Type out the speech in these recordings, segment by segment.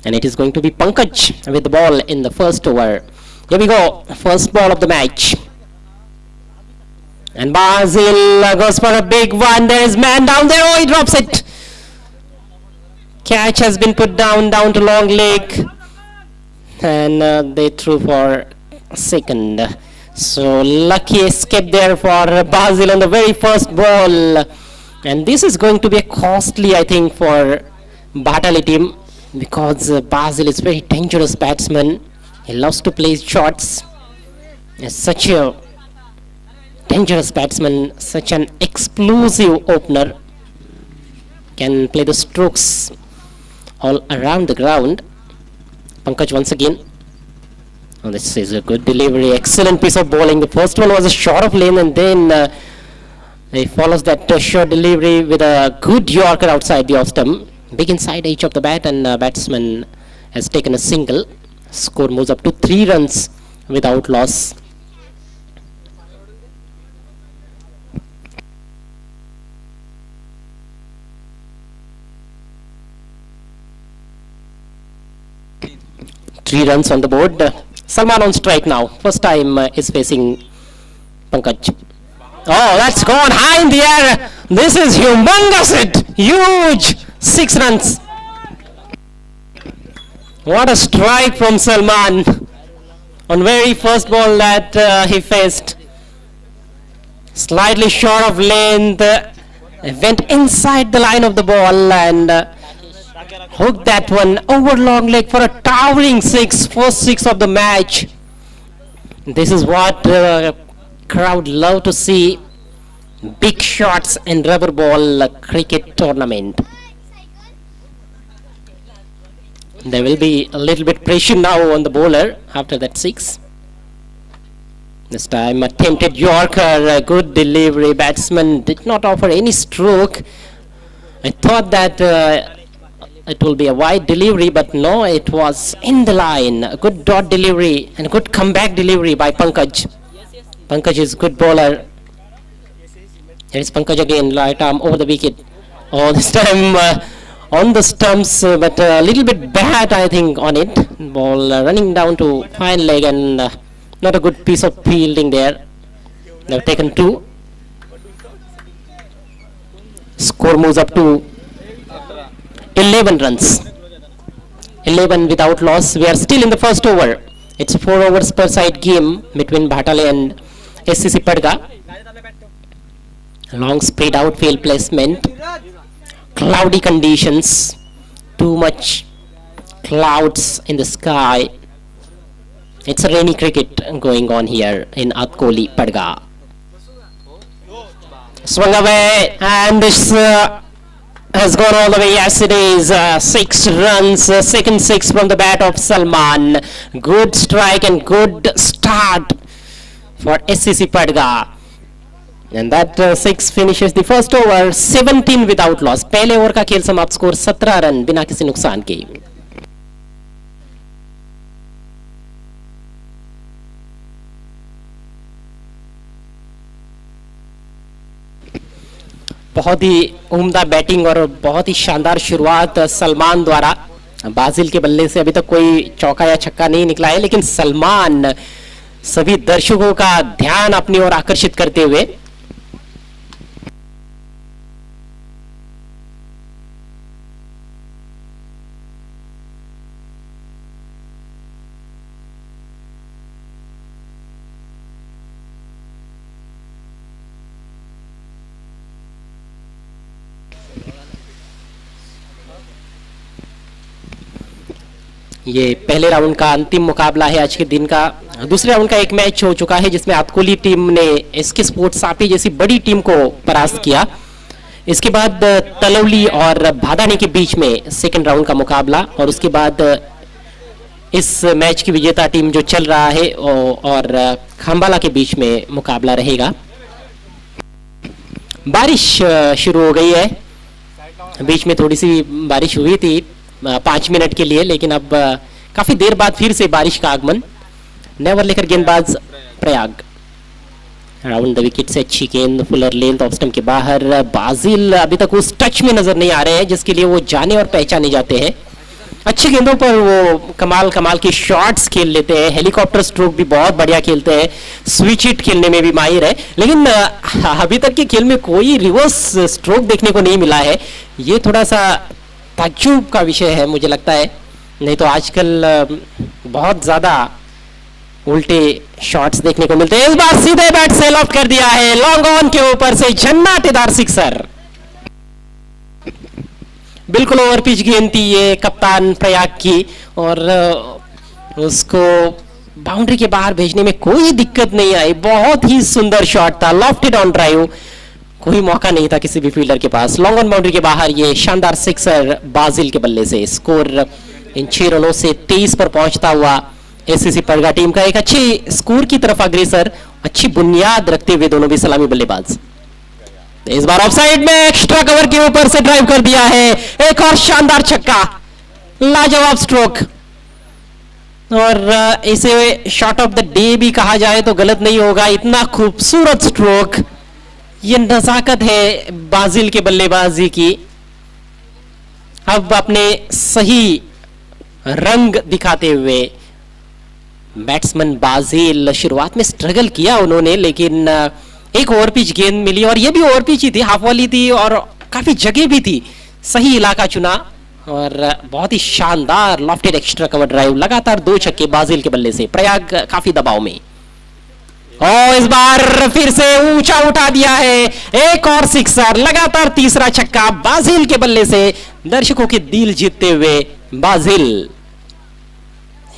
and it is going to be Pankaj with the ball in the first over. Here we go, first ball of the match. And Basil goes for a big one. There is man down there. Oh, he drops it. Catch has been put down to long leg, and they threw for second. So lucky escape there for Basil on the very first ball. And this is going to be a costly, I think, for Bhatale team, because Basil is very dangerous batsman. He loves to play shots. He's such a dangerous batsman, such an explosive opener. Can play the strokes all around the ground. Pankaj once again. Oh, this is a good delivery, excellent piece of bowling. The first one was a short of lane, and then he follows that short delivery with a good Yorker outside the off stump. Big inside edge of the bat, and batsman has taken a single. Score moves up to 3 runs without loss. Three runs on the board. Salman on strike now. First time is facing Pankaj. Oh, that's gone high in the air. This is humongous hit. Huge. 6 runs. What a strike from Salman on very first ball that he faced. Slightly short of length. Went inside the line of the ball and hooked that one over long leg for a towering 6, first 6 of the match. This is what crowd love to see. Big shots in rubber ball cricket tournament. There will be a little bit pressure now on the bowler after that 6. This time attempted Yorker, a good delivery. Batsman did not offer any stroke. I thought that it will be a wide delivery, but no, it was in the line. A good dot delivery and a good comeback delivery by Pankaj. Pankaj is good bowler. Here is Pankaj again, right arm over the wicket. Oh, this time on the stumps, but a little bit bad, I think, on it. Ball running down to fine leg, and not a good piece of fielding there. They've taken 2. Score moves up to 11 runs. 11 without loss. We are still in the first over. It's a 4 overs per side game between Bhatale and SCC Padga. Long spread out field placement. Cloudy conditions. Too much clouds in the sky. It's a rainy cricket going on here in Atkoli Padga. Swung away, and this has gone all the way. Yes, it is 6 runs, second 6 from the bat of Salman. Good strike and good start for SCC Padga. And that 6 finishes the first over. 17 without loss. पहले over का खेल समाप्त, score 17 run बिना किसी नुकसान के. बहुत ही उम्दा बैटिंग और बहुत ही शानदार शुरुआत सलमान द्वारा. बाजिल के बल्ले से अभी तक कोई चौका या छक्का नहीं निकला है, लेकिन सलमान सभी दर्शकों का ध्यान अपनी ओर आकर्षित करते हुए ये पहले राउंड का अंतिम मुकाबला है आज के दिन का. दूसरे राउंड का एक मैच हो चुका है जिसमें आतकोली टीम ने एसके स्पोर्ट्स सापी जैसी बड़ी टीम को परास्त किया. इसके बाद तलौली और भादानी के बीच में सेकंड राउंड का मुकाबला, और उसके बाद इस मैच की विजेता टीम जो चल रहा है और खंबाला के बीच में मुकाबला रहेगा. बारिश शुरू हो गई है. बीच में थोड़ी सी बारिश हुई थी 5 मिनट के लिए, लेकिन अब काफी देर बाद फिर से बारिश का आगमन. नेवर लेकर गेंदबाज प्रयाग. राउंड द विकेट से अच्छी गेंद, फुलर लेंथ ऑफ स्टंप के बाहर. बाजिल अभी तक उस टच में नजर नहीं आ रहे हैं जिसके लिए वो जाने और पहचाने जाते हैं. अच्छी गेंदों पर वो कमाल कमाल की शॉट्स खेल लेते हैं, हेलीकॉप्टर स्ट्रोक भी बहुत बढ़िया खेलते हैं, स्विच हिट खेलने में भी माहिर है, लेकिन अभी तक के खेल में कोई रिवर्स स्ट्रोक देखने को नहीं मिला है। ये थोड़ा सा ताज्जुब का विषय है मुझे लगता है, नहीं तो आजकल बहुत ज्यादा उल्टे शॉट्स देखने को मिलते हैं। इस बार सीधे बैट से लॉफ्ट कर दिया है, लॉन्ग ऑन के ऊपर से झन्नाटेदार सिक्सर। बिल्कुल ओवर पिच गेंद थी ये कप्तान प्रयाग की, और उसको बाउंड्री के बाहर भेजने में कोई दिक्कत नहीं आई। बहुत ही सुंदर शॉट था, लॉफ्टेड ऑन ड्राइव, कोई मौका नहीं था किसी भी फील्डर के पास। लॉन्ग ऑन बाउंड्री के बाहर ये शानदार सिक्सर बाजिल के बल्ले से। स्कोर इन 6 रनों से 23 पर पहुंचता हुआ एससीसी पड़गा टीम का एक अच्छी स्कोर की तरफ अग्रसर, अच्छी बुनियाद रखते हुए दोनों भी सलामी बल्लेबाज। इस बार ऑफसाइड में एक्स्ट्रा कवर के ऊपर से ड्राइव कर दिया है, एक और शानदार छक्का, लाजवाब स्ट्रोक, और इसे शॉट ऑफ द डे भी कहा जाए तो गलत नहीं होगा। इतना खूबसूरत स्ट्रोक, ये नजाकत है बाजिल के बल्लेबाजी की। अब अपने सही रंग दिखाते हुए बैट्समैन बाजिल, शुरुआत में स्ट्रगल किया उन्होंने, लेकिन एक ओवर पिच गेंद मिली, और ये भी ओवर पिच ही थी, हाफ वाली थी, और काफी जगह भी थी, सही इलाका चुना, और बहुत ही शानदार लॉफ्टेड एक्स्ट्रा कवर ड्राइव, लगातार 2 छक्के बाजिल के बल्ले से। प्रयाग काफी दबाव में, और इस बार फिर से ऊंचा उठा दिया है, एक और सिक्सर, लगातार तीसरा छक्का बाजिल के बल्ले से। दर्शकों के दिल जीतते हुए बाजिल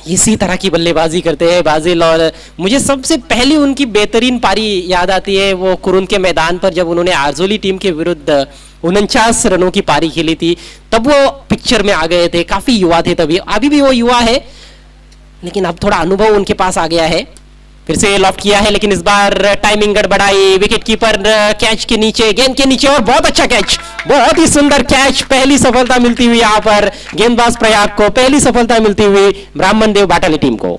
इसी तरह की बल्लेबाजी करते हैं बाजिल, और मुझे सबसे पहली उनकी बेहतरीन पारी याद आती है वो कुरुन के मैदान पर, जब उन्होंने आरजोली टीम के विरुद्ध 49 रनों की पारी खेली थी, तब वो पिक्चर में आ गए थे। काफी युवा थे तभी, अभी भी वो युवा है, लेकिन अब थोड़ा अनुभव उनके पास आ गया है। फिर से लॉफ्ट किया है, लेकिन इस बार टाइमिंग गड़बड़ाई, विकेट कीपर कैच के नीचे, गेंद के नीचे, और बहुत अच्छा कैच, बहुत ही सुंदर कैच। पहली सफलता मिलती हुई यहां पर गेंदबाज प्रयाग को, पहली सफलता मिलती हुई ब्राह्मण देव बाटाली टीम को।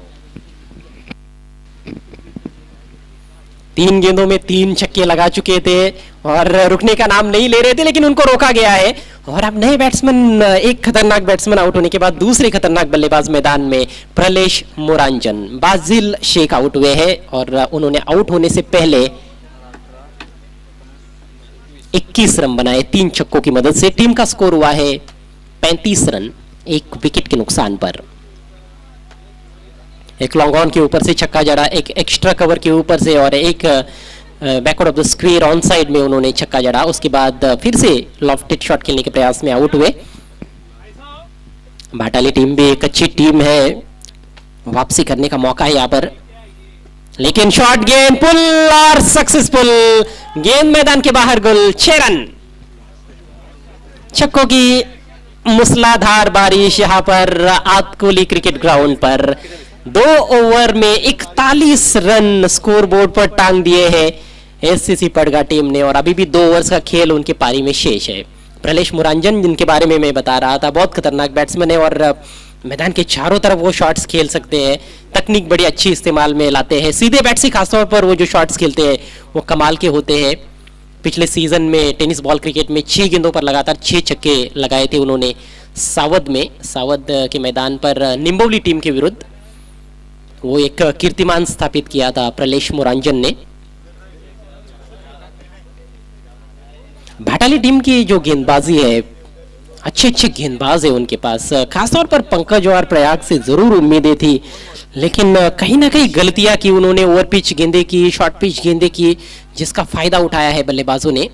3 गेंदों में 3 छक्के लगा चुके थे और रुकने का नाम नहीं ले रहे थे, लेकिन उनको रोका गया है। और अब नए बैट्समैन, एक खतरनाक बैट्समैन आउट होने के बाद दूसरे खतरनाक बल्लेबाज मैदान में, प्रलेश मोरांजन। बाजिल शेख आउट हुए हैं, और उन्होंने आउट होने से पहले 21 रन बनाए 3 छक्कों की मदद से। टीम का स्कोर हुआ है 35 रन, 1 विकेट के नुकसान पर। एक लॉन्ग ऑन के ऊपर से छक्का जड़ा, एक एक्स्ट्रा कवर के ऊपर से, और एक backward of the square on side में उन्होंने छक्का जड़ा। उसके बाद फिर से लॉफ्टेड शॉट खेलने के प्रयास में आउट हुए। बाटाली टीम भी एक अच्छी टीम है, वापसी करने का मौका है यहां पर, लेकिन शॉट गेंद पुल और सक्सेसफुल, गेंद मैदान के बाहर, गोल। 6 रन, छक्कों की मूसलाधार बारिश यहां पर आतकोली क्रिकेट ग्राउंड पर। 2 ओवर में 41 रन स्कोर बोर्ड पर टांग दिए हैं एससीसी पड़गा टीम ने, और अभी भी 2 ओवर्स का खेल उनके पारी में शेष है। प्रलेश मुरांजन, जिनके बारे में मैं बता रहा था, बहुत खतरनाक बैट्समैन है, और मैदान के चारों तरफ वो शॉट्स खेल सकते हैं, तकनीक बड़ी अच्छी इस्तेमाल में लाते हैं। सीधे बैट से खासतौर पर वो जो शॉट्स खेलते हैं वो कमाल के होते हैं। पिछले सीजन में टेनिस बॉल क्रिकेट में 6 गेंदों पर लगातार 6 छक्के लगाए थे उन्होंने सावद में, सावद के मैदान पर निम्बोली टीम के विरुद्ध। वो एक कीर्तिमान स्थापित किया था प्रलेश मुरांजन ने। भाटाली टीम की जो गेंदबाजी है, अच्छे अच्छे गेंदबाज है उनके पास, खासतौर पर पंकज और प्रयाग से जरूर उम्मीदें थी, लेकिन कहीं ना कहीं गलतियां की उन्होंने, ओवर पिच गेंदे की, शॉर्ट पिच गेंदे की, जिसका फायदा उठाया है बल्लेबाजों ने।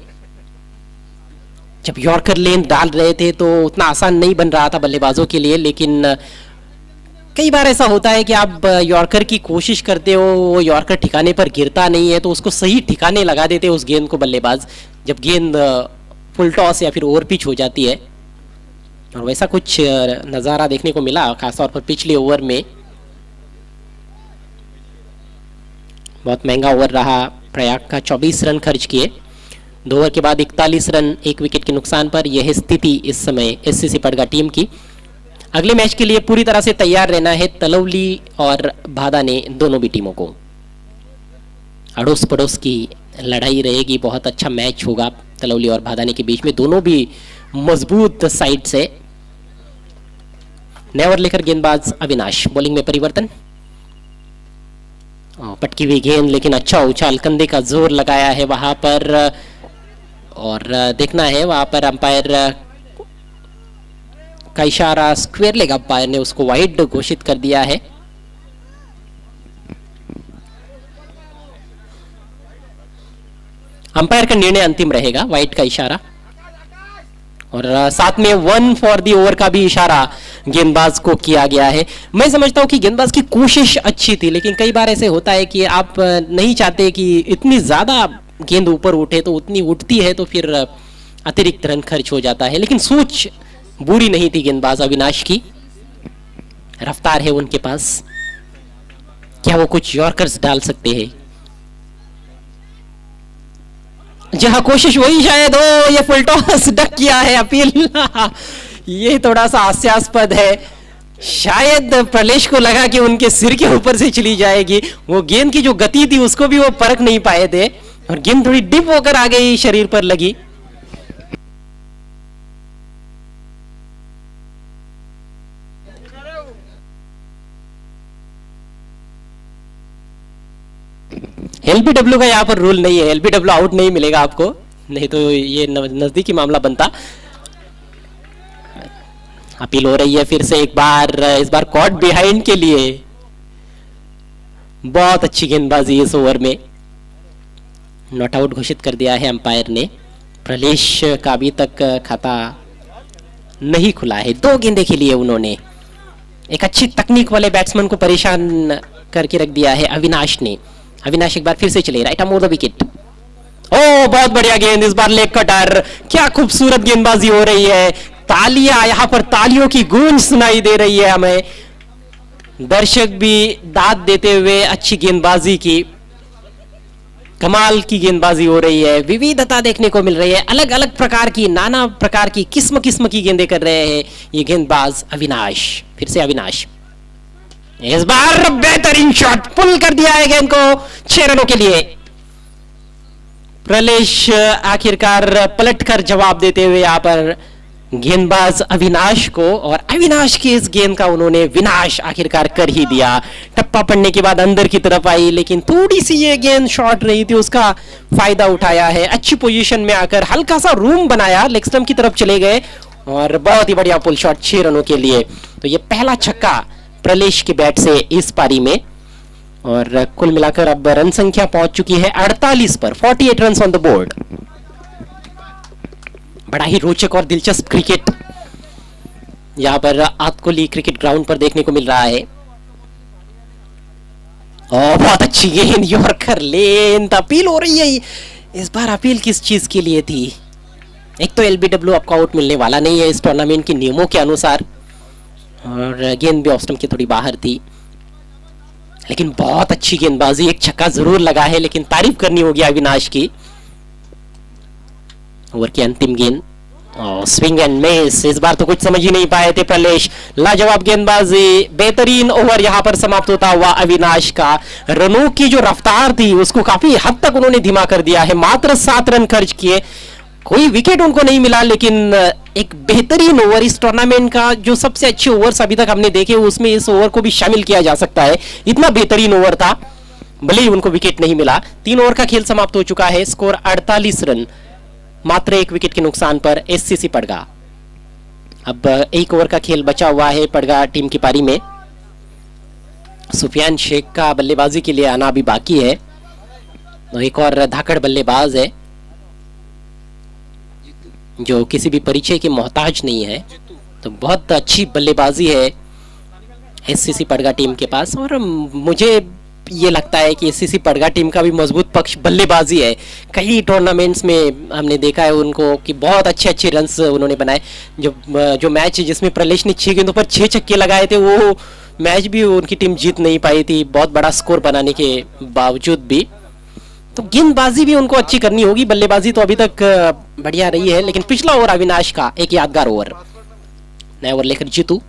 जब यॉर्कर लेंथ डाल रहे थे तो उतना आसान नहीं बन रहा था बल्लेबाजों के लिए, लेकिन कई बार ऐसा होता है कि आप यॉर्कर की कोशिश करते हो, वो यॉर्कर ठिकाने पर गिरता नहीं है, तो उसको सही ठिकाने लगा देते हैं उस गेंद को बल्लेबाज, जब गेंद फुल टॉस या फिर ओवर पिच हो जाती है। और वैसा कुछ नज़ारा देखने को मिला, खासतौर पर पिछले ओवर में। बहुत महंगा ओवर रहा प्रयाग का, 24 रन खर्च किए 2 ओवर के बाद 41 रन 1 विकेट के नुकसान पर। यह स्थिति इस समय एससीसी पड़गा टीम की। अगले मैच के लिए पूरी तरह से तैयार रहना है तलवली और भादाने दोनों भी टीमों को। अड़ोस पड़ोस की लड़ाई रहेगी, बहुत अच्छा मैच होगा तलवली और भादाने के बीच में, दोनों भी मजबूत साइड से। नया ओवर लेकर गेंदबाज अविनाश, बॉलिंग में परिवर्तन। पटकी हुई गेंद, लेकिन अच्छा उछाल, कंधे का जोर लगाया है वहां पर, और देखना है वहां पर अंपायर का इशारा स्क्वायर लेग अंपायर ने उसको वाइड घोषित कर दिया है। अंपायर का निर्णय अंतिम रहेगा, वाइड का इशारा, और साथ में 1 फॉर दी ओवर का भी इशारा गेंदबाज को किया गया है। मैं समझता हूं कि गेंदबाज की कोशिश अच्छी थी, लेकिन कई बार ऐसे होता है कि आप नहीं चाहते कि इतनी ज्यादा गेंद ऊपर उठे, तो उतनी उठती है तो फिर अतिरिक्त रन खर्च हो जाता है। लेकिन सोच बुरी नहीं थी गेंदबाज अविनाश की, रफ्तार है उनके पास, क्या वो कुछ यॉर्कर्स डाल सकते हैं? जहां कोशिश वही शायद हो, ये फुल टॉस डक किया है, अपील ये थोड़ा सा हास्यास्पद है। शायद प्रलेश को लगा कि उनके सिर के ऊपर से चली जाएगी, वो गेंद की जो गति थी उसको भी वो परख नहीं पाए थे, और गेंद थोड़ी डिप होकर आ गई, शरीर पर लगी। एलबीडब्ल्यू का यहाँ पर रूल नहीं है, एलबीडब्ल्यू आउट नहीं मिलेगा आपको, नहीं तो ये नजदीकी मामला बनता। अपील हो रही है फिर से एक बार, इस बार कॉट बिहाइंड के लिए। बहुत अच्छी गेंदबाजी इस ओवर में, नॉट आउट घोषित कर दिया है अंपायर ने। प्रलेश का अभी तक खाता नहीं खुला है, 2 गेंदें खेली है उन्होंने। एक अच्छी तकनीक वाले बैट्समैन को परेशान करके रख दिया है अविनाश ने। अविनाश एक बार फिर से चले, राइट अमोर द विकेट। ओ बहुत बढ़िया गेंद, इस बार लेग कटर, क्या खूबसूरत गेंदबाजी हो रही है। तालियां, यहां पर तालियों की गूंज सुनाई दे रही है हमें, दर्शक भी दाद देते हुए अच्छी गेंदबाजी की, कमाल की गेंदबाजी हो रही है, विविधता देखने को मिल रही है, अलग अलग प्रकार की, नाना प्रकार की, किस्म किस्म की गेंदें कर रहे हैं ये गेंदबाज अविनाश। फिर से अविनाश, इस बार बेहतरीन शॉट, पुल कर दिया है गेंद को 6 रनों के लिए। प्रलेश आखिरकार पलटकर जवाब देते हुए यहां पर गेंदबाज अविनाश को, और अविनाश की इस गेंद का उन्होंने विनाश आखिरकार कर ही दिया। टप्पा पड़ने के बाद अंदर की तरफ आई, लेकिन थोड़ी सी ये गेंद शॉर्ट रही थी, उसका फायदा उठाया है। अच्छी पोजीशन में आकर हल्का सा रूम बनाया, लेग स्टंप की तरफ चले गए, और बहुत ही बढ़िया पुल शॉट 6 रनों के लिए। तो ये पहला छक्का प्रलेश के बैट से इस पारी में, और कुल मिलाकर अब रन संख्या पहुंच चुकी है 48 पर, 48 रन ऑन द बोर्ड। बड़ा ही रोचक और दिलचस्प क्रिकेट यहां पर आतकोली क्रिकेट ग्राउंड पर देखने को मिल रहा है। और बहुत अच्छी गेंद, यॉर्कर लेंथ, अपील हो रही है। इस बार अपील किस चीज के लिए थी? एक तो एलबीडब्ल्यू आपको आउट मिलने वाला नहीं है इस टूर्नामेंट के नियमों के अनुसार, और गेंद भी ऑफ स्टंप की थोड़ी बाहर थी, लेकिन बहुत अच्छी गेंदबाजी। एक छक्का जरूर लगा है, लेकिन तारीफ करनी होगी अविनाश की। ओवर की अंतिम गेंद, स्विंग एंड मिस, इस बार तो कुछ समझ ही नहीं पाए थे प्रलेश। लाजवाब गेंदबाजी, बेहतरीन ओवर यहां पर समाप्त होता हुआ अविनाश का। रनों की जो रफ्तार थी उसको काफी हद तक उन्होंने धीमा कर दिया है। मात्र 7 रन खर्च किए, कोई विकेट उनको नहीं मिला, लेकिन एक बेहतरीन ओवर, इस टूर्नामेंट का जो सबसे अच्छे ओवर्स अभी तक हमने देखे उसमें इस ओवर को भी शामिल किया जा सकता है। इतना बेहतरीन ओवर था, भले ही उनको विकेट नहीं मिला। 3 ओवर का खेल समाप्त हो चुका है, स्कोर 48 रन, मात्र 1 विकेट के नुकसान पर एससीसी पड़गा। अब 1 ओवर का खेल बचा हुआ है पड़गा टीम की पारी में। सुफियान शेख का बल्लेबाजी के लिए आना अभी बाकी है, तो एक और धाकड़ बल्लेबाज है जो किसी भी परिचय के मोहताज नहीं है, तो बहुत अच्छी बल्लेबाजी है एससीसी पड़गा टीम के पास। और मुझे ये लगता है कि एससीसी पड़गा टीम का भी मजबूत पक्ष बल्लेबाजी है। कई टूर्नामेंट्स में हमने देखा है उनको कि बहुत अच्छे अच्छे रन्स उन्होंने बनाए। जो मैच जिसमें प्रलेश ने 6 गेंदों पर 6 छक्के लगाए थे, वो मैच भी उनकी टीम जीत नहीं पाई थी, बहुत बड़ा स्कोर बनाने के बावजूद भी। तो गेंदबाजी भी उनको अच्छी करनी होगी, बल्लेबाजी तो अभी तक बढ़िया रही है। लेकिन पिछला ओवर अविनाश का एक यादगार ओवर, नया ओवर लेकर जीतू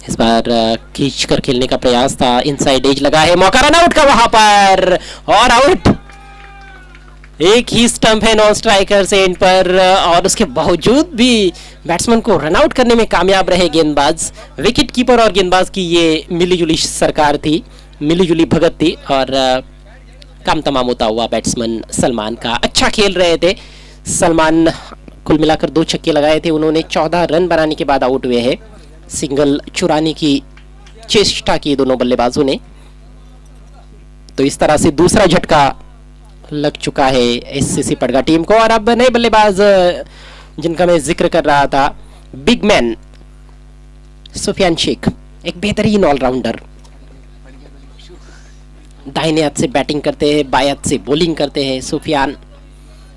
इस बार खींच कर खेलने का प्रयास था, इनसाइड एज लगा है, मौका रन आउट का वहां पर, और आउट। एक ही स्टंप है नॉन स्ट्राइकर से एंड पर, और उसके बावजूद भी बैट्समैन को रन आउट करने में कामयाब रहे गेंदबाज। विकेट कीपर और गेंदबाज की ये मिलीजुली सरकार थी, मिलीजुली भगत थी, और काम तमाम होता हुआ बैट्समैन सलमान का। अच्छा खेल रहे थे सलमान, कुल मिलाकर 2 छक्के लगाए थे उन्होंने। 14 रन बनाने के बाद आउट हुए हैं। सिंगल चुराने की चेष्टा की दोनों बल्लेबाजों ने। तो इस तरह से दूसरा झटका लग चुका है एससीसी पड़गा टीम को। और अब नए बल्लेबाज जिनका मैं जिक्र कर रहा था, बिग मैन सुफियान शेख, एक बेहतरीन ऑलराउंडर। दाहिने हाथ से बैटिंग करते हैं, बाएं हाथ से बॉलिंग करते हैं सुफियान।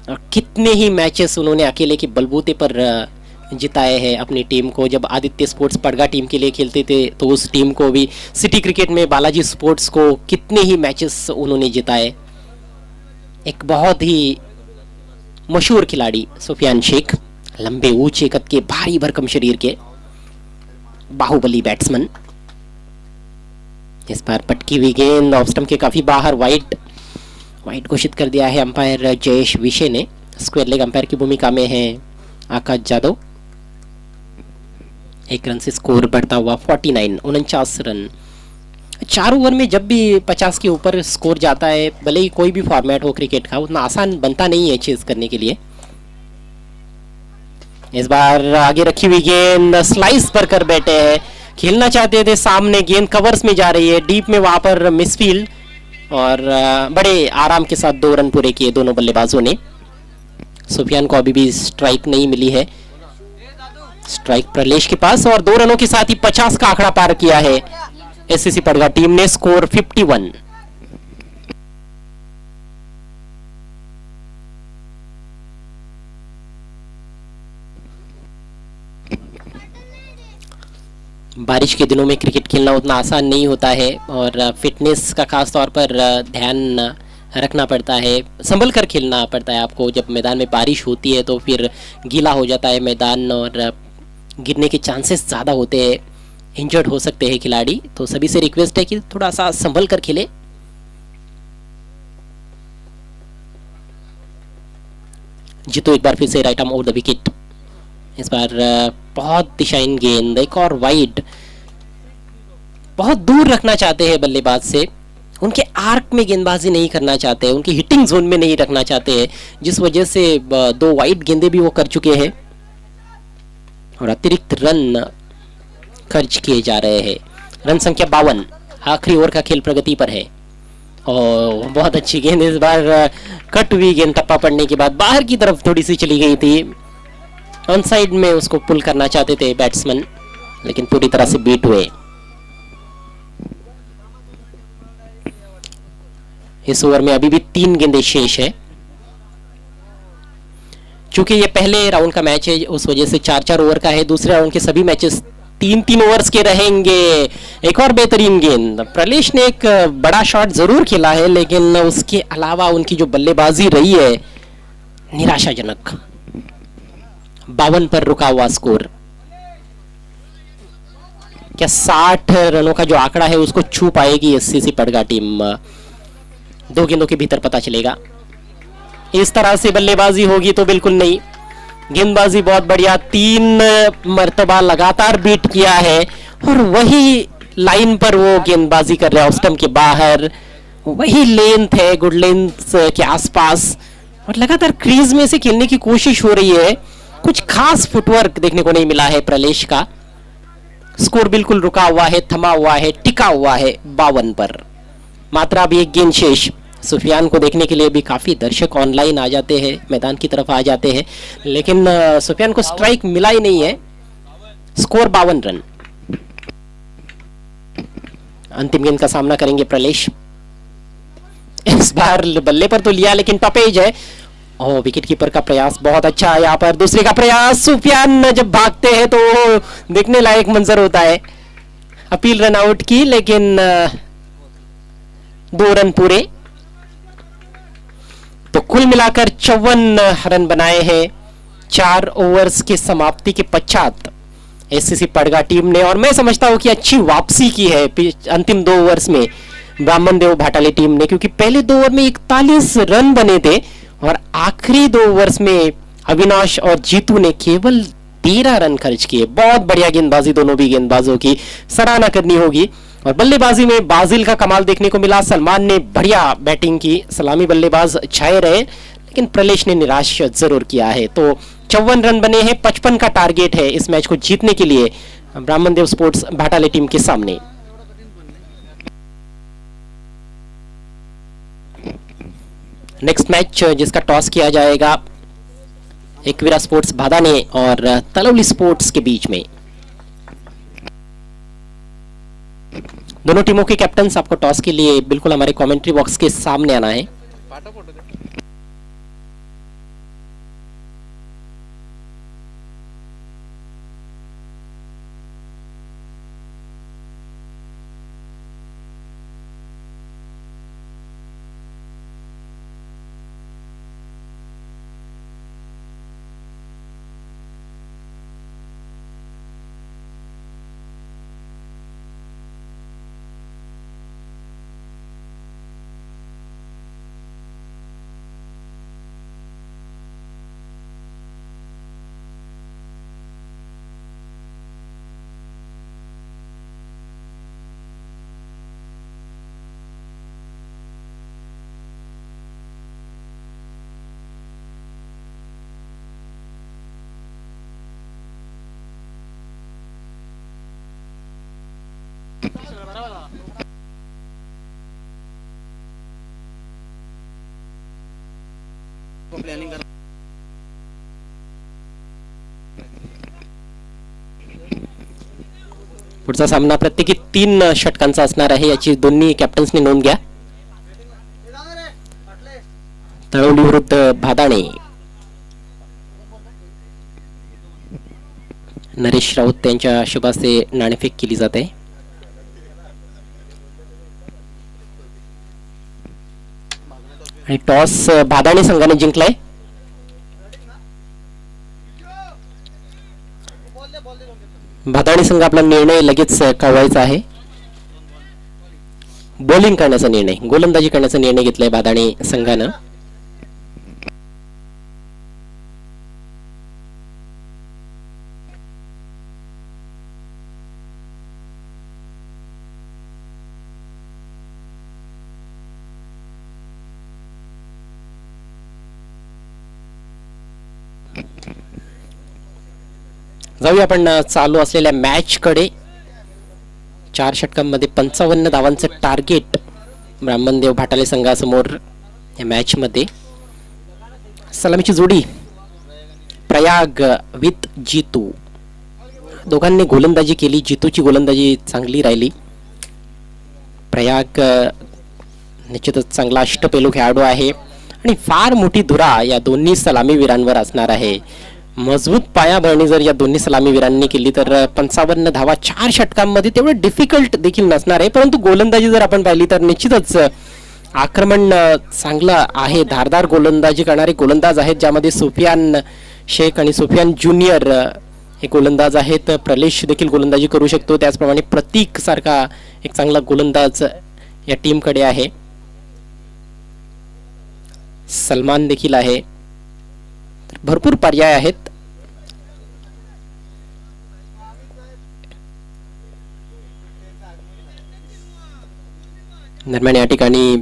और कितने ही मैचेस उन्होंने अकेले के बलबूते पर जिताए हैं अपनी टीम को। जब आदित्य स्पोर्ट्स पड़गा टीम के लिए खेलते थे तो उस टीम को भी, सिटी क्रिकेट में बालाजी स्पोर्ट्स को कितने ही मैचेस उन्होंने जिताए। एक बहुत ही मशहूर खिलाड़ी सुफियान शेख, लंबे ऊंचे कद के, भारी भरकम शरीर के, बाहुबली बैट्समैन। इस बार पटकी हुई गेंद ऑफ स्टंप के काफी बाहर, वाइड घोषित कर दिया है अंपायर जयेश विशे ने। स्क्वायर लेग अंपायर की भूमिका में है आकाश जादव। 1 रन से स्कोर बढ़ता हुआ 49 रन। 4 ओवर में जब भी 50 के ऊपर स्कोर जाता है, भले ही कोई भी फॉर्मेट हो क्रिकेट का, उतना आसान बनता नहीं है चेज करने के लिए। इस बार आगे रखी हुई गेंद स्लाइस पर कर बैठे हैं। खेलना चाहते थे सामने, गेंद कवर्स में जा रही है, डीप में वहां पर मिसफील्ड, और बड़े आराम के साथ 2 रन पूरे किए दोनों बल्लेबाजों ने। सुफियान को अभी भी स्ट्राइक नहीं मिली है, स्ट्राइक प्रलेश के पास, और 2 रनों के साथ ही 50 का आंकड़ा पार किया है एससीसी पड़गा टीम ने। स्कोर 51। बारिश के दिनों में क्रिकेट खेलना उतना आसान नहीं होता है, और फिटनेस का खास तौर पर ध्यान रखना पड़ता है, संभल कर खेलना पड़ता है आपको। जब मैदान में बारिश होती है तो फिर गीला हो जाता है मैदान, और गिरने के चांसेस ज़्यादा होते हैं, इंजर्ड हो सकते हैं खिलाड़ी। तो सभी से रिक्वेस्ट है कि थोड़ा सा संभल कर खेले। जीतो एक बार फिर से right arm over the wicket. इस बार बहुत दिशाहीन गेंद, एक और वाइड, बहुत दूर रखना चाहते हैं बल्लेबाज से, उनके आर्क में गेंदबाजी नहीं करना चाहते, उनकी हिटिंग जोन में नहीं रखना चाहते हैं, जिस वजह से 2 वाइड गेंदे भी वो कर चुके हैं और अतिरिक्त रन खर्च किए जा रहे हैं। रन संख्या 52, आखिरी ओवर का खेल प्रगति पर है। और बहुत अच्छी गेंद, इस बार कट हुई गेंद टप्पा पड़ने के बाद बाहर की तरफ थोड़ी सी चली गई थी। ऑन साइड में उसको पुल करना चाहते थे बैट्समैन, लेकिन पूरी तरह से बीट हुए। इस ओवर में अभी भी 3 गेंदें शेष है। चूंकि ये पहले राउंड का मैच है, उस वजह से 4-4 ओवर का है। दूसरे राउंड के सभी मैचेस 3-3 ओवर्स के रहेंगे। एक और बेहतरीन गेंद, प्रलेश ने एक बड़ा शॉट जरूर खेला है, लेकिन उसके अलावा उनकी जो बल्लेबाजी रही है निराशाजनक। 52 पर रुका हुआ स्कोर। क्या 60 रनों का जो आंकड़ा है उसको छू पाएगी एससीसी पड़गा टीम? 2 गेंदों के भीतर पता चलेगा। इस तरह से बल्लेबाजी होगी तो बिल्कुल नहीं। गेंदबाजी बहुत बढ़िया, 3 मर्तबा लगातार बीट किया है, और वही लाइन पर वो गेंदबाजी कर रहा है, ऑफ स्टंप के बाहर, वही लेंथ है, गुड लेंथ के आसपास, और लगातार क्रीज में से खेलने की कोशिश हो रही है। कुछ खास फुटवर्क देखने को नहीं मिला है प्रलेश का। स्कोर बिल्कुल रुका हुआ है, थमा हुआ है, टिका हुआ है 52 पर। मात्र अभी 1 गेंद शेष। सुफियान को देखने के लिए भी काफी दर्शक ऑनलाइन आ जाते हैं, मैदान की तरफ आ जाते हैं, लेकिन सुफियान को स्ट्राइक मिला ही नहीं है। Score 52 run. अंतिम गेंद का सामना करेंगे प्रलेश। इस बार बल्ले पर तो लिया, लेकिन टॉप एज है। ओह, विकेट कीपर का प्रयास बहुत अच्छा है यहाँ पर। दूसरे का प्रयास, सुफियान जब भागते हैं तो देखने लायक मंजर होता है। अपील रन आउट की, लेकिन 2 रन पूरे। तो कुल मिलाकर 54 रन बनाए हैं 4 ओवर्स के समाप्ति के पश्चात एससीसी पड़गा टीम ने। और मैं समझता हूं कि अच्छी वापसी की है अंतिम 2 ओवर्स में ब्राह्मण देव भाटाली टीम ने, क्योंकि पहले 2 ओवर में 41 रन बने थे और आखिरी 2 ओवर्स में अविनाश और जीतू ने केवल 13 रन खर्च किए। बहुत बढ़िया गेंदबाजी दोनों भी गेंदबाजों की सराहना करनी होगी। और बल्लेबाजी में बाजिल का कमाल देखने को मिला। सलमान ने बढ़िया बैटिंग की, सलामी बल्लेबाज छाए रहे, लेकिन प्रलेश ने निराश जरूर किया है। तो 54 रन बने हैं, 55 का टारगेट है इस मैच को जीतने के लिए ब्राह्मणदेव स्पोर्ट्स भाटाले टीम के सामने। नेक्स्ट मैच जिसका टॉस किया जाएगा एकवीरा स्पोर्ट्स भादाने और तलवली स्पोर्ट्स के बीच में। दोनों टीमों के कैप्टन्स आपको टॉस के लिए बिल्कुल हमारे कमेंट्री बॉक्स के सामने आना है। पुढचा सामना प्रत्येकी 3 षटकांचा असणार आहे, याची दोन्ही कॅप्टन्सनी नोंद घ्या. तळवली विरुद्ध भादाणे. नरेश राऊत यांच्या शुभास्ते नाणेफेक केली जाते. आणि टॉस भादाणे संघाने जिंकलाय. भादाणे संघ आपला निर्णय लगेच कळवायचा आहे. बॉलिंग करण्याचा निर्णय, गोलंदाजी करण्याचा निर्णय घेतलाय भादाणे संघानं. जाऊया आपण चालू असलेल्या मॅच कडे. 4 षटकांमध्ये 55 धावांचं टार्गेट ब्राह्मणदेव भाटाले संघासमोर या मॅच मध्ये. सलामीची जोडी प्रयाग विथ जीतू, दोघांनी गोलंदाजी केली. जीतूची गोलंदाजी चांगली राहिली. प्रयाग निश्चितच चांगला अष्टपैलू खेळाडू आहे आणि फार मोठी धुरा या दोन्ही सलामीवीरांवर असणार आहे. मजबूत पायाभरणी जर या दोन्ही सलामीवीरांनी केली तर 55 धावा 4 षटकांमध्ये तेवढं डिफिकल्ट देखील नसणार आहे. परंतु गोलंदाजी जर आपण पाहिली तर निश्चितच आक्रमण चांगलं आहे. धारदार गोलंदाजी करणारे गोलंदाज आहेत, ज्यामध्ये सुफियान शेख आणि सुफियान ज्युनियर हे गोलंदाज आहेत. प्रलेश देखील गोलंदाजी करू शकतो. त्याचप्रमाणे प्रतीक सारखा एक चांगला गोलंदाज या टीमकडे आहे. सलमान देखील आहे. भरपूर पर्याय आहेत. दरम्यान या ठिकाणी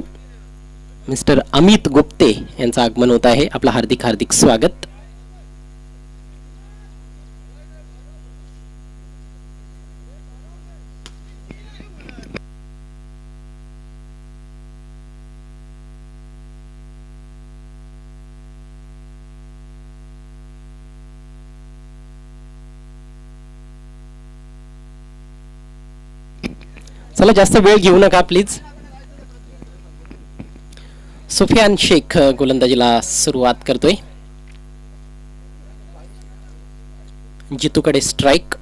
मिस्टर अमित गुप्ते यांचं आगमन होत आहे. आपलं हार्दिक हार्दिक स्वागत. चला जास्त वेळ घेऊ नका प्लीज. सुफियान शेख गोलंदाजीला सुरुवात करतोय. जितूकडे स्ट्राइक.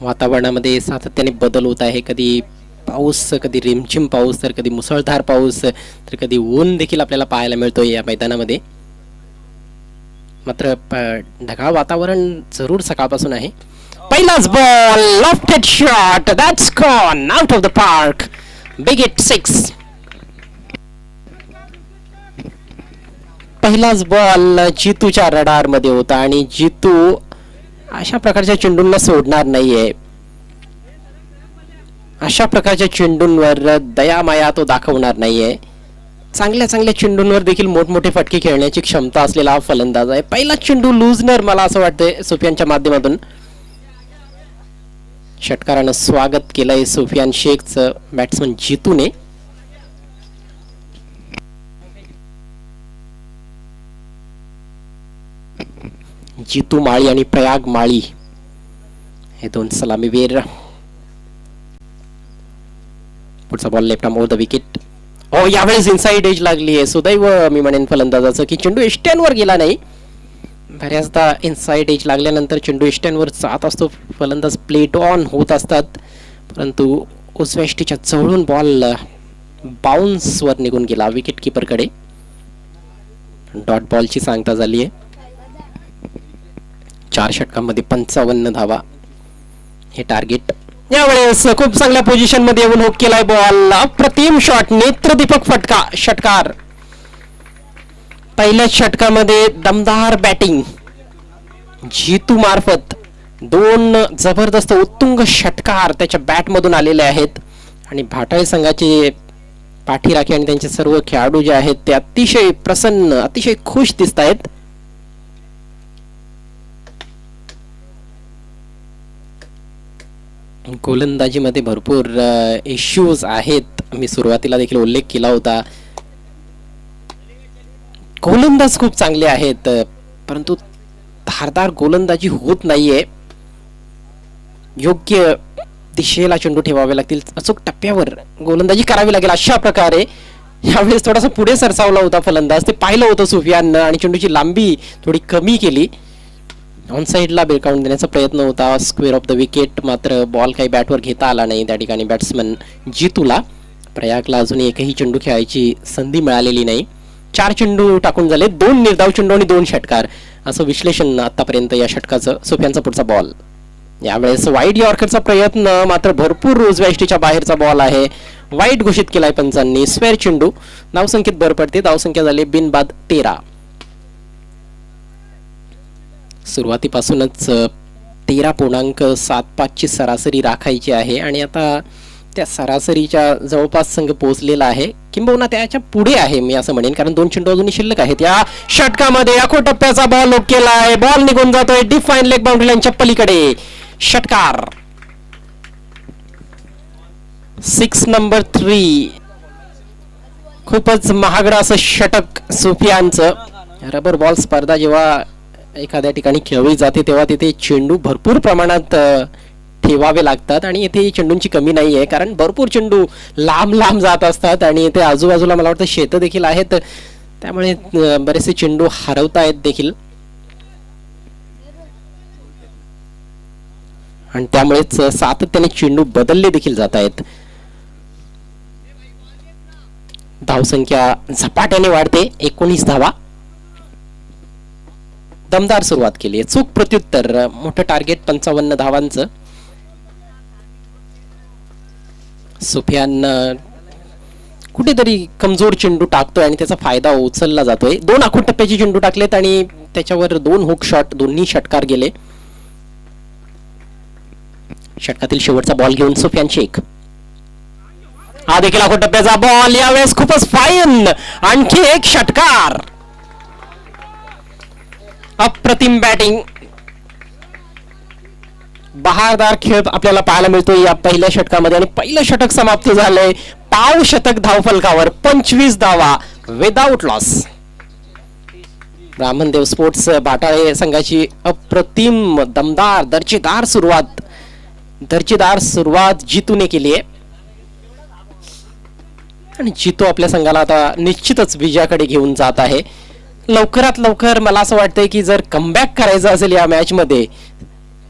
वातावरणामध्ये सातत्याने बदल होत आहे. कधी पाऊस, कधी रिमझिम पाऊस, तर कधी मुसळधार पाऊस, तर कधी ऊन देखील आपल्याला पाहायला मिळतोय या मैदानामध्ये. मात्र ढगाळ वातावरण जरूर सकाळपासून आहे. पहिलाच ball, lofted shot, that's gone out of the park. Big hit 6. पहिलाच बॉल जितूच्या रडार मध्ये होता आणि जितू अशा प्रकारच्या चेंडूंना सोडणार नाहीये. अशा प्रकारच्या चेंडूंवर दयामाया तो दाखवणार नाहीये. चांगल्या चांगल्या चेंडूंवर देखील मोठमोठे फटके खेळण्याची क्षमता असलेला हा फलंदाज आहे. पहिला चेंडू लूजनर मला असं वाटतंय सुफियानच्या माध्यमातून. षटकारानं स्वागत केलंय सुफियान शेखचं बॅट्समन जितूने. जितू माळी आणि प्रयाग माळी हे दोन सलामीवीर. पुढचा ball left arm over the wicket. यावेळेस इनसाइड एज लागली आहे. सुदैव मी म्हणेन फलंदाजाचं की चेंडू एष्ट्यांवर गेला नाही. बऱ्याचदा इनसाइड एज लागल्यानंतर चेंडू एष्ट्यांवर जात असतो. फलंदाज प्लेट ऑन होत असतात, परंतु उजव्या एष्टीच्या जवळून बॉल बाउन्स वर निघून गेला विकेट किपरकडे. डॉट बॉलची सांगता झाली आहे. 4 षटकांमध्ये 55 धावा हे टार्गेट. यावेळेस खूप चांगल्या पोझिशन मध्ये येऊन हुक केलाय बॉल. अप्रतिम शॉट, नेत्रदीपक फटका, षटकार. पहिल्या षटकामध्ये दमदार बॅटिंग जितू मार्फत 2 जबरदस्त उत्तुंग षटकार त्याच्या बॅट मधून आलेले आहेत. आणि भाटाळे संघाचे पाठीराखे आणि त्यांचे सर्व खेळाडू जे आहेत ते अतिशय प्रसन्न, अतिशय खुश दिसत आहेत. गोलंदाजीमध्ये भरपूर इश्यूज आहेत. मी सुरुवातीला देखील उल्लेख केला होता. गोलंदाज खूप चांगले आहेत, परंतु धारदार गोलंदाजी होत नाहीये. योग्य दिशेला चेंडू ठेवावे लागतील, अचूक टप्प्यावर गोलंदाजी करावी लागेल. अशा प्रकारे यावेळेस थोडासा पुढे सरसावला होता फलंदाज. ते पाहिलं होतं सुफियाननं आणि चेंडूची लांबी थोडी कमी केली. ऑन साइडला बेकावून देण्याचा प्रयत्न होता. स्क्वेअर ऑफ द विकेट, मात्र बॉल काही बॅटवर घेता आला नाही त्या ठिकाणी बॅट्समन जितूला. प्रयागला अजून एकही चेंडू खेळायची संधी मिळालेली नाही. 4 चेंडू टाकून झाले, 2 निर्धाव चेंडू आणि 2 षटकार असं विश्लेषण आतापर्यंत या षटकाचं. सुफियानचा पुढचा बॉल, यावेळेस वाईड यॉर्करचा प्रयत्न, मात्र भरपूर उजव्या एष्टीच्या बाहेरचा बॉल आहे. वाईड घोषित केलाय पंचांनी. स्क्वेअर चेंडू, धावसंख्येत भर पडते. धावसंख्या झाली बिनबाद 13. सुरुवातीपासूनच 13.75 ची सरासरी राखायची आहे आणि आता त्या सरासरीच्या जवळपास संघ पोहोचलेला आहे, किंबहुना त्याच्या पुढे आहे मी असं म्हणेन, कारण 2 चेंडू अजूनही शिल्लक आहेत. या षटकामध्ये आखो टप्प्याचा बॉल हुक केलाय. बॉल निघून जातोय डिफाईन लेग बाउंड्री लाईनच्या पलीकडे. षटकार 6 नंबर 3. खूपच महागडं असं षटक सुफियानचं. रबर बॉल स्पर्धा जेव्हा एखाद्या ठिकाणी खेळली जाते तेव्हा तिथे चेंडू भरपूर प्रमाणात ठेवावे लागतात आणि इथे चेंडूंची कमी नाही आहे, कारण भरपूर चेंडू लांब लांब जात असतात आणि इथे आजूबाजूला मला वाटतं शेतं देखील आहेत, त्यामुळे बरेचसे चेंडू हरवतायत देखील आणि त्यामुळेच सातत्याने चेंडू बदलले देखील जात आहेत. धावसंख्या झपाट्याने वाढते, 19 धावा. दमदार सुरुवात केली आहे. चूक प्रत्युत्तर, मोठं टार्गेट 55 धावांचं. सुफियान कुठेतरी कमजोर चेंडू टाकतोय आणि त्याचा फायदा उचलला जातोय. 2 आखूड टप्प्याचे चेंडू टाकलेत आणि त्याच्यावर 2 हुक शॉट, दोन्ही षटकार गेले. षटकातील शेवटचा बॉल घेऊन सुफियान शेख. हा देखील आखूड टप्प्याचा बॉल, यावेळेस खूपच फाईन. आणखी एक षटकार. अप्रतिम बॅटिंग, बहारदार खेळ आपल्याला पाहायला मिळतो या पहिल्या षटकामध्ये आणि पहिलं षटक समाप्त झालंय पाव शतक धावफलकावर. 25 धावा विदाउट लॉस. ब्राह्मणदेव स्पोर्ट्स भाटाळे संघाची अप्रतिम दमदार दर्जेदार सुरुवात जितूने केली आहे आणि जितू आपल्या संघाला आता निश्चितच विजयाकडे घेऊन जात आहे. लवकरात लवकर मला असं वाटतंय की जर कमबॅक करायचं असेल या मॅच मध्ये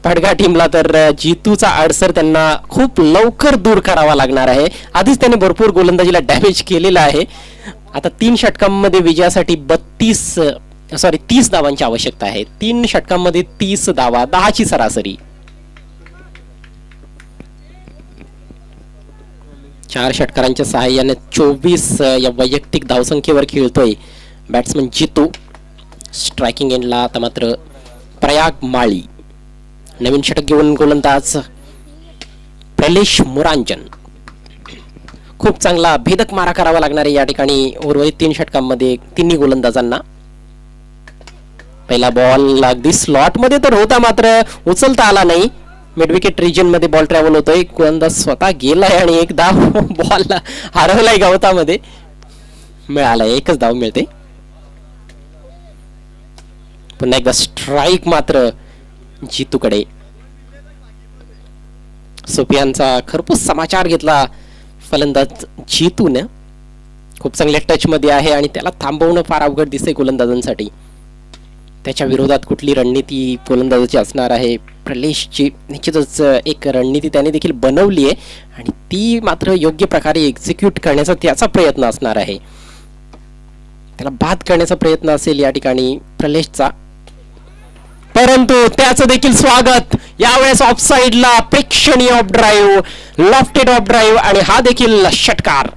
पडगा टीमला, तर जितूचा अडसर त्यांना खूप लवकर दूर करावा लागणार आहे. आधीच त्याने भरपूर गोलंदाजीला डॅमेज केलेला आहे. आता 3 षटकांमध्ये विजयासाठी 30 धावांची आवश्यकता आहे. 3 षटकांमध्ये 30 धावा, 10 ची सरासरी. 4 षटकारांच्या सहाय्याने 24 या वैयक्तिक धावसंख्येवर खेळतोय बॅट्समन जितू. स्ट्रायकिंग एंडला आता मात्र प्रयाग माळी. नवीन षटक घेऊन गोलंदाज प्रलेश मुरांजन. खूप चांगला भेदक मारा करावा लागणार आहे या ठिकाणी उर्वरित 3 षटकांमध्ये तिन्ही गोलंदाजांना. पहिला बॉल अगदी स्लॉट मध्ये तर होता मात्र उचलता आला नाही. मिड विकेट रिजन मध्ये बॉल ट्रॅव्हल होतोय. गोलंदाज स्वतः गेलाय आणि एक धाव बॉल हरवलाय गवतामध्ये. मिळाला, एकच धाव मिळते. पुन्हा एकदा स्ट्राईक मात्र जितूकडे. सुफियानचा खरपूस समाचार घेतला फलंदाज जितून. खूप चांगल्या टच मध्ये आहे आणि त्याला थांबवणं फार अवघड दिसते गोलंदाजांसाठी. त्याच्या विरोधात कुठली रणनीती गोलंदाजाची असणार आहे. प्रलेशची निश्चितच एक रणनीती त्याने देखील बनवली आहे आणि ती मात्र योग्य प्रकारे एक्झिक्यूट करण्याचा त्याचा प्रयत्न असणार आहे. त्याला बाद करण्याचा प्रयत्न असेल या ठिकाणी प्रलेशचा. परंतु त्याचं देखील स्वागत यावेळेस ऑफ साइडला. प्रेक्षणीय of drive, lofted of drive आणि हा देखील षटकार.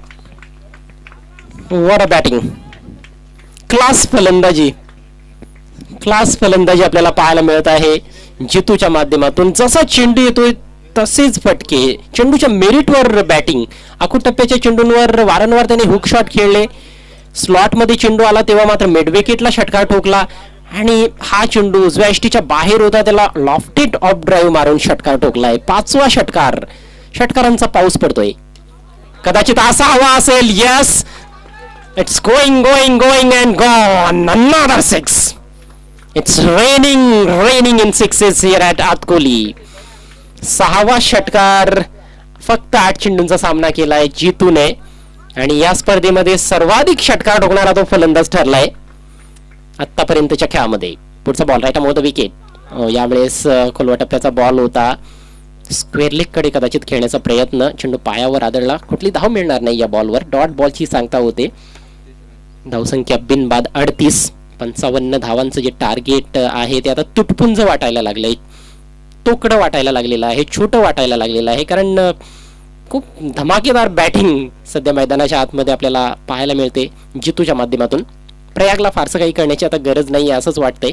What a batting. क्लास फलंदाजी आपल्याला पाहायला मिळत आहे जितूच्या माध्यमातून. जसा चेंडू येतोय तसेच फटके. चेंडूच्या मेरिटवर बॅटिंग. आखूड टप्प्याच्या चेंडूंवर वारंवार त्याने हुक शॉट खेळले. स्लॉट मध्ये चेंडू आला तेव्हा मात्र मिड विकेटला षटकार ठोकला आणि हा चेंडू उजव्या यष्टीच्या बाहेर होता, त्याला लॉफ्टेड ऑफ ड्राईव्ह मारून षटकार ठोकलाय. 5वा षटकार. षटकारांचा पाऊस पडतोय. कदाचित असा हवा असेल. Yes, it's going and gone. Another 6. It's raining in sixes here at Atkoli. 6वा षटकार. फक्त 8 चेंडूंचा सामना केलाय जितूने आणि या स्पर्धेमध्ये सर्वाधिक षटकार ठोकणारा तो फलंदाज ठरलाय आतापर्यंतच्या खेळामध्ये. पुढचा ball right more the wicket. यावेळेस खोलवा टप्प्याचा बॉल होता. स्क्वेअर लेग कडे कदाचित खेळण्याचा प्रयत्न. चेंडू पायावर आदळला. कुठली धाव मिळणार नाही या बॉलवर. डॉट बॉलची सांगता होते. धावसंख्या बिनबाद 38. 55 धावांचं जे टार्गेट आहे ते आता तुटपुंज वाटायला लागलंय. तोकडं वाटायला लागलेलं आहे. छोटं वाटायला लागलेलं आहे कारण खूप धमाकेदार बॅटिंग सध्या मैदानाच्या आतमध्ये आपल्याला पाहायला मिळते जितूच्या माध्यमातून. प्रयागला फारसं काही करण्याची आता गरज नाही असंच वाटतंय.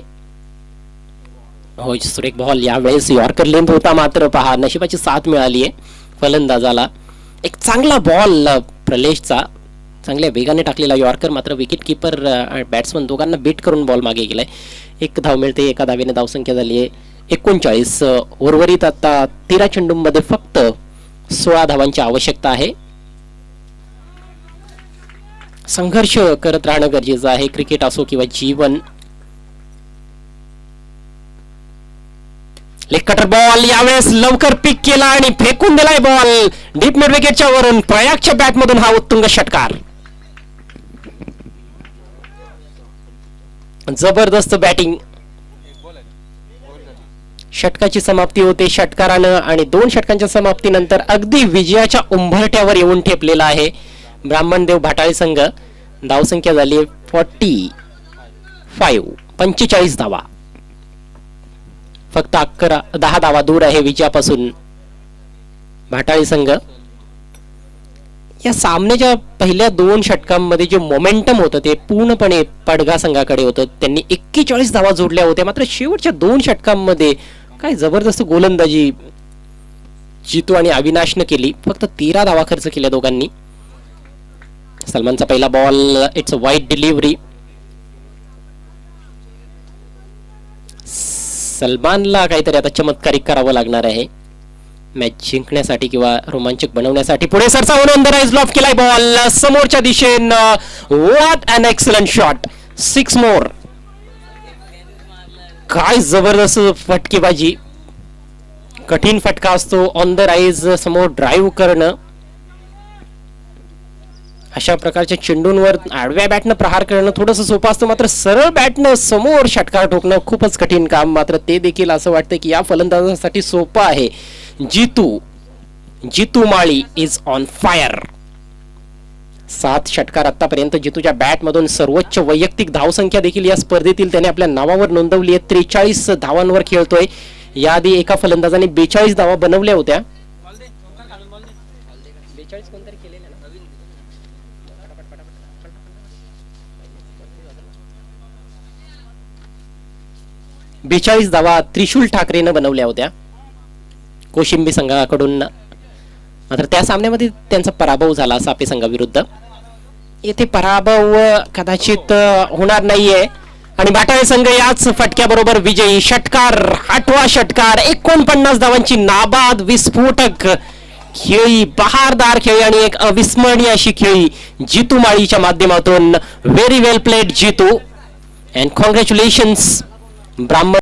हो, सुरेख बॉल. यावेळेस यॉर्कर लेंथ होता मात्र पहा नशिबाची साथ मिळाली आहे फलंदाजाला. एक चांगला बॉल प्रलेशचा. चांगल्या वेगाने टाकलेला यॉर्कर मात्र विकेट किपर बॅट्समन दोघांना बीट करून बॉल मागे गेलाय. 1 धाव मिळते. एका धावेने धावसंख्या झाली आहे 39. उर्वरित आता 13 चेंडूंमध्ये फक्त 16 धावांची आवश्यकता आहे. संघर्ष करत राहणं गरजेचं आहे, क्रिकेट असो किंवा जीवन. लेग कटर बॉल यावेळेस लवकर पिक केला आणि फेकून दिलाय बॉल डीप मिड विकेटच्या वरून. प्रयागच्या बॅटमधून हा उत्तुंग षटकार. जबरदस्त बॅटिंग. षटकाची समाप्ती होते षटकारानं आणि 2 षटकांच्या समाप्तीनंतर अगदी विजयाच्या उंबरठ्यावर येऊन ठेपलेला आहे ब्राह्मणदेव भाटाळे संघ. धावसंख्या झाली 45 धावा. फक्त 10 धावा दूर आहे विजयापासून भाटाळे संघ. या सामन्याच्या पहिल्या 2 षटकांमध्ये जे मोमेंटम होतं ते पूर्णपणे पडघा संघाकडे होतं. त्यांनी 41 धावा जोडल्या होत्या मात्र शेवटच्या 2 षटकांमध्ये काय जबरदस्त गोलंदाजी जितू आणि अविनाशनं केली. फक्त 13 धावा खर्च केल्या दोघांनी. सलमानचा पहिला ball. It's a wide delivery. सलमानला काहीतरी आता चमत्कारिक करावं लागणार आहे मॅच जिंकण्यासाठी किंवा रोमांचक बनवण्यासाठी. पुढे सरसा ऑन द राइज लॉफ केलाय बॉल समोरच्या दिशेनं. What an excellent shot. 6 more. काय जबरदस्त फटकेबाजी. कठीण फटका असतो ऑन द राइज समोर ड्राईव्ह करणं. अशा प्रकारच्या चेंडूंवर आडव्या बॅटनं प्रहार करणं थोडंसं सोपं असतं मात्र सरळ बॅटनं समोर षटकार ठोकणं खूपच कठीण काम. मात्र ते देखील असं वाटतं की या फलंदाजासाठी सोपं आहे. जितू माळी इज ऑन फायर. 7 षटकार आतापर्यंत जितूच्या बॅटमधून सर्वोच्च वैयक्तिक धावसंख्या देखील या स्पर्धेतील त्याने आपल्या नावावर नोंदवली आहे. 43 धावांवर खेळतोय. याआधी एका फलंदाजाने 42 धावा बनवल्या होत्या. 42 कोणतरी केलेल्या 42 धावा त्रिशूल ठाकरेनं बनवल्या होत्या कोशिंबी संघाकडून. मात्र त्या सामन्यामध्ये त्यांचा पराभव झाला सापे संघाविरुद्ध. येथे पराभव कदाचित होणार नाहीये आणि बाटाळे संघ याच फटक्याबरोबर विजयी. षटकार, 8वा षटकार, 49 धावांची नाबाद विस्फोटक खेळी, बहारदार खेळी आणि एक अविस्मरणीय अशी खेळी जितू माळीच्या माध्यमातून. Very well played Jitu and congratulations ब्राह्मण.